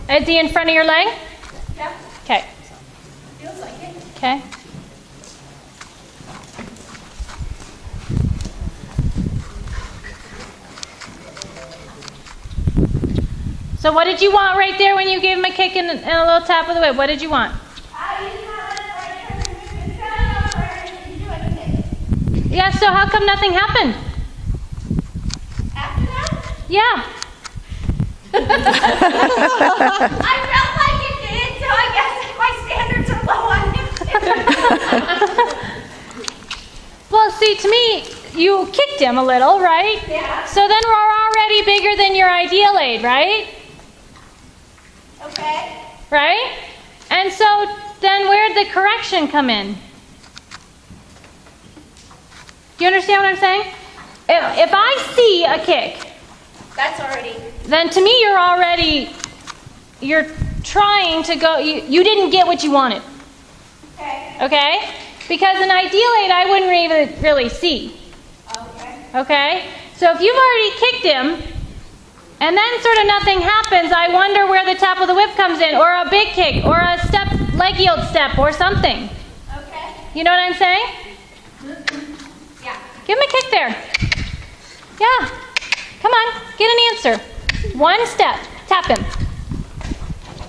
Is he in front of your leg? Yeah. Okay. Feels like it. Okay. So what did you want right there when you gave him a kick and a little tap of the whip? What did you want? Yeah, so how come nothing happened? After that? Yeah. I felt like it did, so I guess my standards are low on him. Well, see, to me, you kicked him a little, right? Yeah. So then we're already bigger than your ideal aid, right? Okay. Right? And so then where'd the correction come in? Do you understand what I'm saying? If I see a kick, That's already. then to me you're trying to go, you didn't get what you wanted. Okay. Okay? Because an ideal aid I wouldn't even really see. Okay. Okay? So if you've already kicked him, and then sort of nothing happens, I wonder where the tap of the whip comes in, or a big kick, or a step, leg yield step, or something. Okay. You know what I'm saying? Yeah. Give him a kick there. Yeah. Come on, get an answer. One step. Tap him.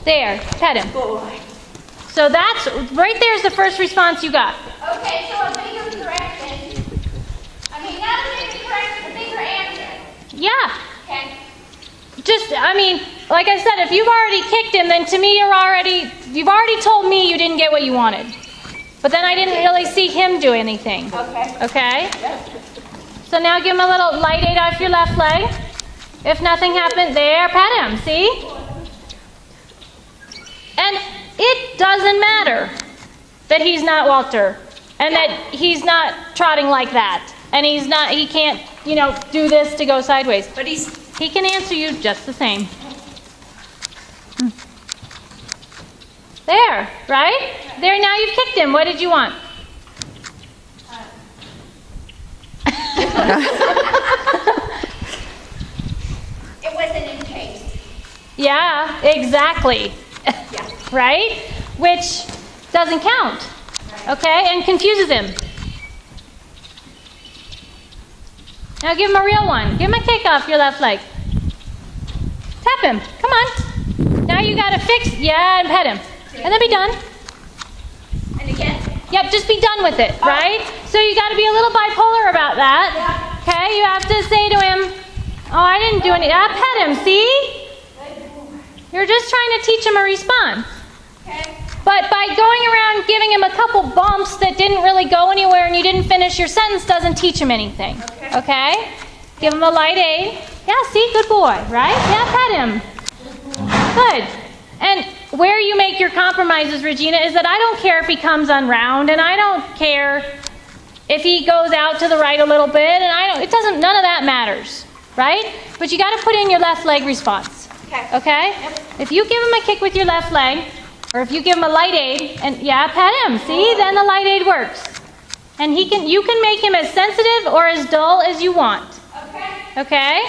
There. Pet him. Boy. So that's, right there's the first response you got. Okay, so a bigger correction. I mean, not a bigger correction, a bigger answer. Yeah. Okay. Like I said, if you've already kicked him, then to me you've already told me you didn't get what you wanted. But then I didn't really see him do anything. Okay. Okay? So now give him a little light aid off your left leg. If nothing happened, there, pat him, see? And it doesn't matter that he's not Walter, and that he's not trotting like that, and he can't, do this to go sideways. But he can answer you just the same. There, right? There, now you've kicked him. What did you want? It wasn't in case. Yeah, exactly. Yeah. Right? Which doesn't count. Okay? And confuses him. Now give him a real one. Give him a kick off your left leg. Tap him. Come on. Now you gotta fix, and pet him. And then be done. And again? Yep, just be done with it, right? So you gotta be a little bipolar about that. Yeah. Okay? You have to say to him, oh, I didn't do anything. Pet him, see? You're just trying to teach him a response. Okay. But by going around giving him a couple bumps that didn't really go anywhere and you didn't finish your sentence doesn't teach him anything. Okay? Give him a light aid. Yeah, see? Good boy, right? Yeah, pet him. Good. And where you make your compromises, Regina, is that I don't care if he comes unround, and I don't care if he goes out to the right a little bit, and none of that matters, right? But you got to put in your left leg response. Okay? Yep. If you give him a kick with your left leg, or if you give him a light aid, and pet him, see? Then the light aid works. And you can make him as sensitive or as dull as you want. Okay. Okay?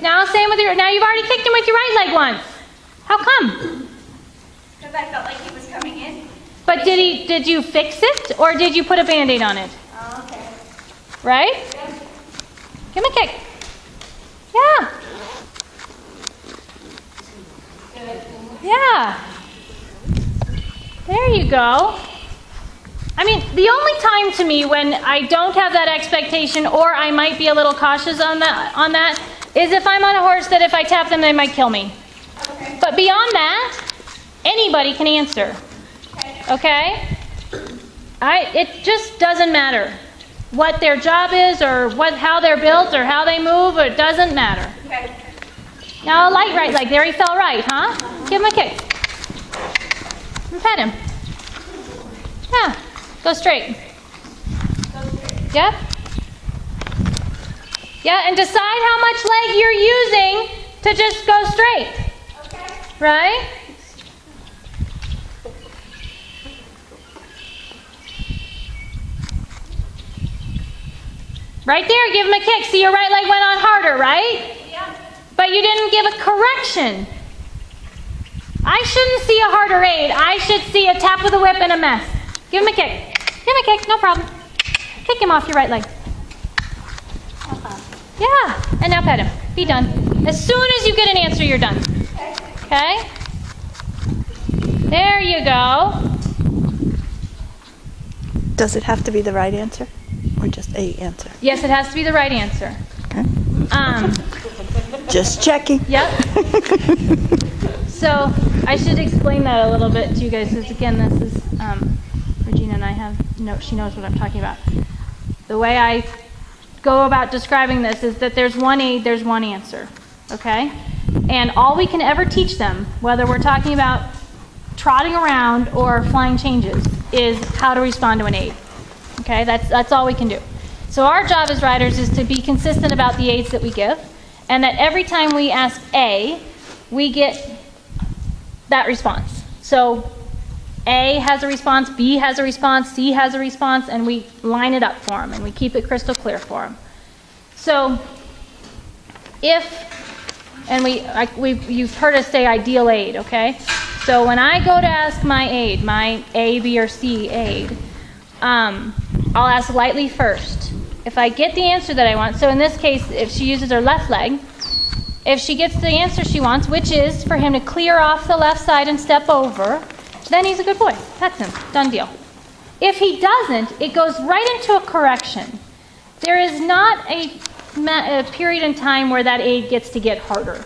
Now same with now you've already kicked him with your right leg once. How come? Because I felt like he was coming in. But did you fix it, or did you put a Band-Aid on it? Oh, okay. Right? Yeah. Give him a kick. Yeah. Good. Yeah. There you go. I mean, the only time to me when I don't have that expectation, or I might be a little cautious on that, is if I'm on a horse that if I tap them, they might kill me. Okay. But beyond that, anybody can answer. Okay. Okay? It just doesn't matter what their job is, or how they're built, or how they move. It doesn't matter. Okay. Now a light right leg. There he fell right, huh? Give him a kick. And pet him. Yeah. Go straight. Yep. Yeah, and decide how much leg you're using to just go straight. Okay. Right? Right there, give him a kick. See, your right leg went on harder, right? Yeah. But you didn't give a correction. I shouldn't see a harder aid. I should see a tap with a whip and a mess. Give him a kick. Give him a kick, no problem. Kick him off your right leg. Yeah, and now pet him. Be done. As soon as you get an answer, you're done. Okay? There you go. Does it have to be the right answer or just a answer? Yes, it has to be the right answer. Just checking. Yep. So I should explain that a little bit to you guys, because again, this is Regina and I have she knows what I'm talking about. The way I go about describing this is that there's one aid, there's one answer. Okay? And all we can ever teach them, whether we're talking about trotting around or flying changes, is how to respond to an aid. Okay? That's all we can do. So our job as riders is to be consistent about the aids that we give, and that every time we ask A, we get that response. So A has a response, B has a response, C has a response, and we line it up for them, and we keep it crystal clear for them. So you've heard us say ideal aid, okay? So when I go to ask my aid, my A, B, or C aid, I'll ask lightly first. If I get the answer that I want, so in this case, if she uses her left leg, if she gets the answer she wants, which is for him to clear off the left side and step over, then he's a good boy. That's him. Done deal. If he doesn't, it goes right into a correction. There is not a period in time where that aid gets to get harder.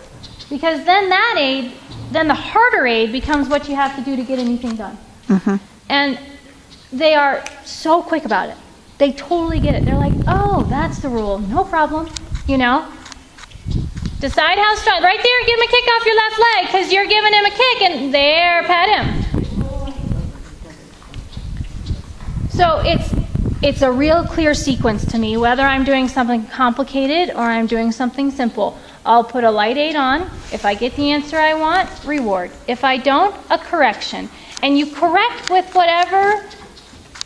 Because then the harder aid becomes what you have to do to get anything done. Mm-hmm. And they are so quick about it. They totally get it. They're like, oh, that's the rule. No problem. You know? Decide how strong. Right there, give him a kick off your left leg because you're giving him a kick. And there, pet him. So it's a real clear sequence to me, whether I'm doing something complicated or I'm doing something simple. I'll put a light aid on. If I get the answer I want, reward. If I don't, a correction. And you correct with whatever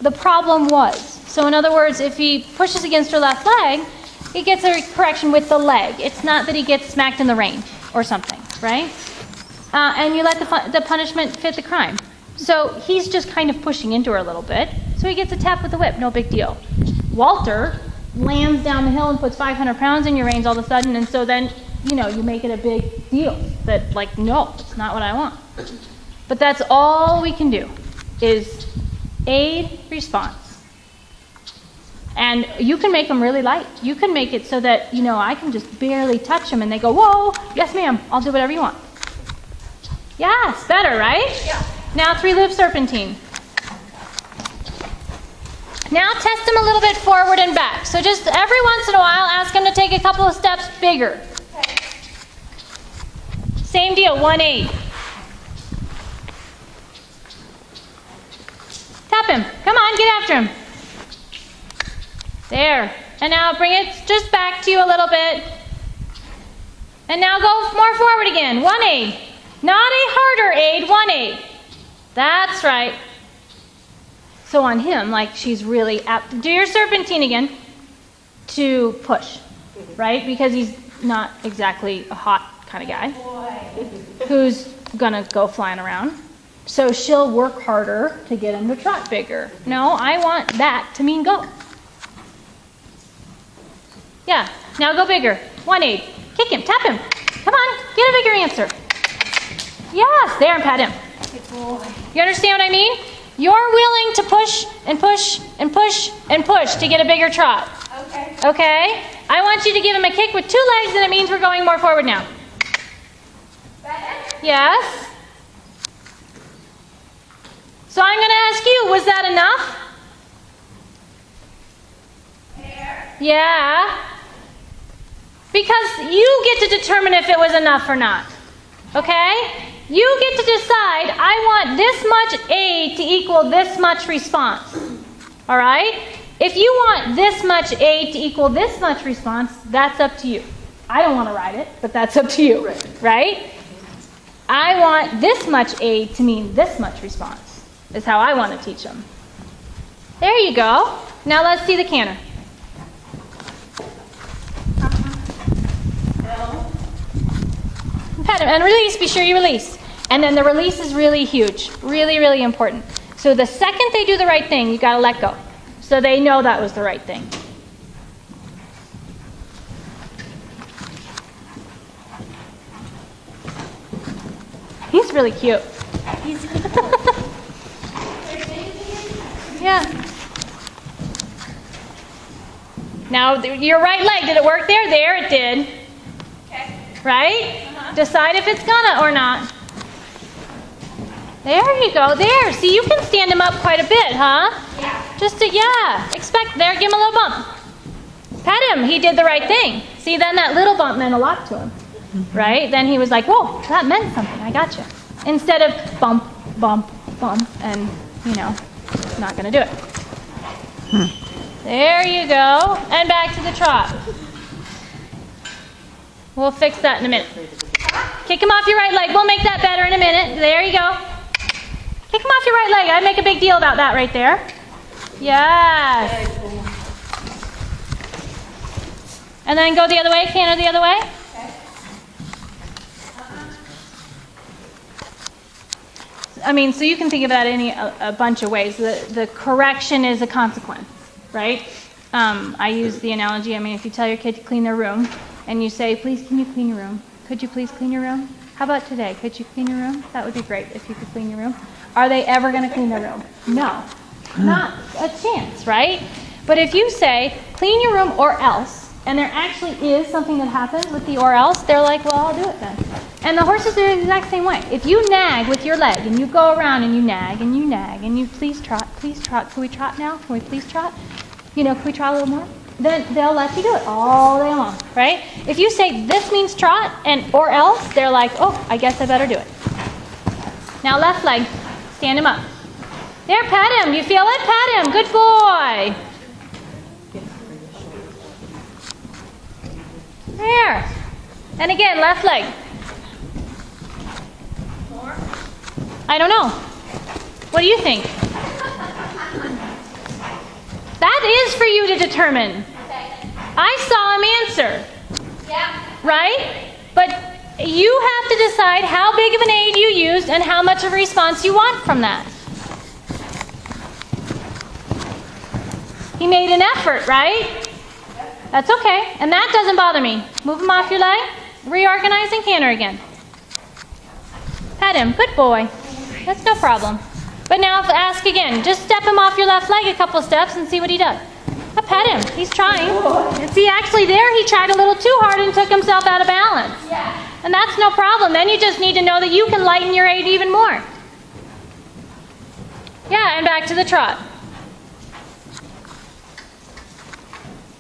the problem was. So in other words, if he pushes against her left leg, he gets a correction with the leg. It's not that he gets smacked in the rain or something, right? And you let the punishment fit the crime. So he's just kind of pushing into her a little bit. So he gets a tap with the whip, no big deal. Walter lands down the hill and puts 500 pounds in your reins all of a sudden, and so then, you make it a big deal. That, no, it's not what I want. But that's all we can do, is aid, response. And you can make them really light. You can make it so that, I can just barely touch them, and they go, whoa, yes ma'am, I'll do whatever you want. Yes, better, right? Yeah. Now 3-loop serpentine. Now test him a little bit forward and back. So just every once in a while, ask him to take a couple of steps bigger. Okay. Same deal, 1 aid. Tap him. Come on, get after him. There. And now bring it just back to you a little bit. And now go more forward again. 1 aid. Not a harder aid, 1 aid. That's right. So on him, she's really apt to do your serpentine again to push, right? Because he's not exactly a hot kind of guy who's going to go flying around. So she'll work harder to get him to trot bigger. No, I want that to mean go. Yeah, now go bigger. 1 aid. Kick him, tap him. Come on, get a bigger answer. Yes, there, and pat him. You understand what I mean? You're willing to push and push and push and push to get a bigger trot. Okay. Okay? I want you to give him a kick with 2 legs, and it means we're going more forward now. Better? Yes? So I'm going to ask you, was that enough? There. Yeah. Because you get to determine if it was enough or not. Okay? You get to decide, I want this much aid to equal this much response. All right? If you want this much aid to equal this much response, that's up to you. I don't want to ride it, but that's up to you. Right? I want this much aid to mean this much response, is how I want to teach them. There you go. Now let's see the canter. Pat him and release. Be sure you release. And then the release is really huge. Really, really important. So the second they do the right thing, you got to let go. So they know that was the right thing. He's really cute. Yeah. Now, your right leg, did it work there? There it did. Okay. Right? Decide if it's gonna or not. There you go. There. See, you can stand him up quite a bit, huh? Yeah. Expect there. Give him a little bump. Pat him. He did the right thing. See, then that little bump meant a lot to him. Right? Then he was like, whoa, that meant something. I got you. Instead of bump, bump, bump, and, not going to do it. There you go. And back to the trot. We'll fix that in a minute. Kick him off your right leg. We'll make that better in a minute. There you go. Kick him off your right leg. I'd make a big deal about that right there. Yes. And then go the other way. Canter the other way. So you can think of that a bunch of ways. The correction is a consequence, right? I use the analogy, if you tell your kid to clean their room, and you say, please, can you clean your room? Could you please clean your room? How about today? Could you clean your room? That would be great if you could clean your room. Are they ever going to clean their room? No. Not a chance, right? But if you say, clean your room or else, and there actually is something that happens with the or else, they're like, well, I'll do it then. And the horses are the exact same way. If you nag with your leg and you go around and you nag and you please trot, can we trot now? Can we please trot? Can we trot a little more? Then they'll let you do it all day long, right? If you say this means trot and or else, they're like, oh, I guess I better do it. Now left leg, stand him up. There, pat him. You feel it? Pat him. Good boy. There. And again, left leg. More? I don't know. What do you think? That is for you to determine. Okay. I saw him answer, Yeah. right? But you have to decide how big of an aid you used and how much of a response you want from that. He made an effort, right? That's okay. And that doesn't bother me. Move him off your leg. Reorganize and canter again. Pat him. Good boy. That's no problem. But now ask again. Just step him off your left leg a couple steps and see what he does. Pat him. He's trying. And see, actually there he tried a little too hard and took himself out of balance. Yeah. And that's no problem. Then you just need to know that you can lighten your aid even more. Yeah, and back to the trot.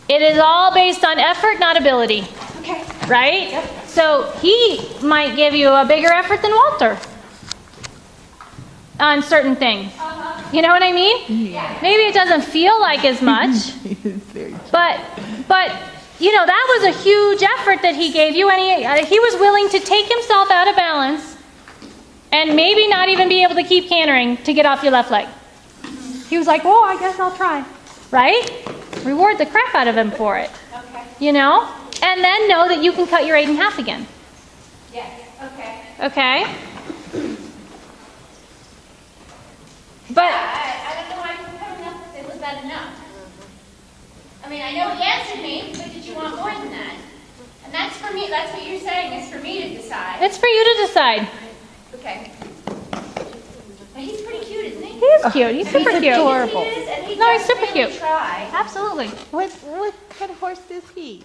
It is all based on effort, not ability. Okay. Right? Yep. So he might give you a bigger effort than Walter on certain things. You know what I mean? Yeah. Maybe it doesn't feel like as much, but that was a huge effort that he gave you, and he was willing to take himself out of balance and maybe not even be able to keep cantering to get off your left leg. He was like, "Oh, I guess I'll try." Right? Reward the crap out of him for it. Okay. And then know that you can cut your aid in half again. Yes. Okay. Okay? But I don't know why you were coming up with it. Was that enough? I know he answered me, but did you want more than that? And that's for me. That's what you're saying. It's for me to decide. it's for you to decide. Okay. But he's pretty cute, isn't he? He is cute. He's super cute. adorable. He is, and he No, he's does super really cute. try. Absolutely. What kind of horse is he?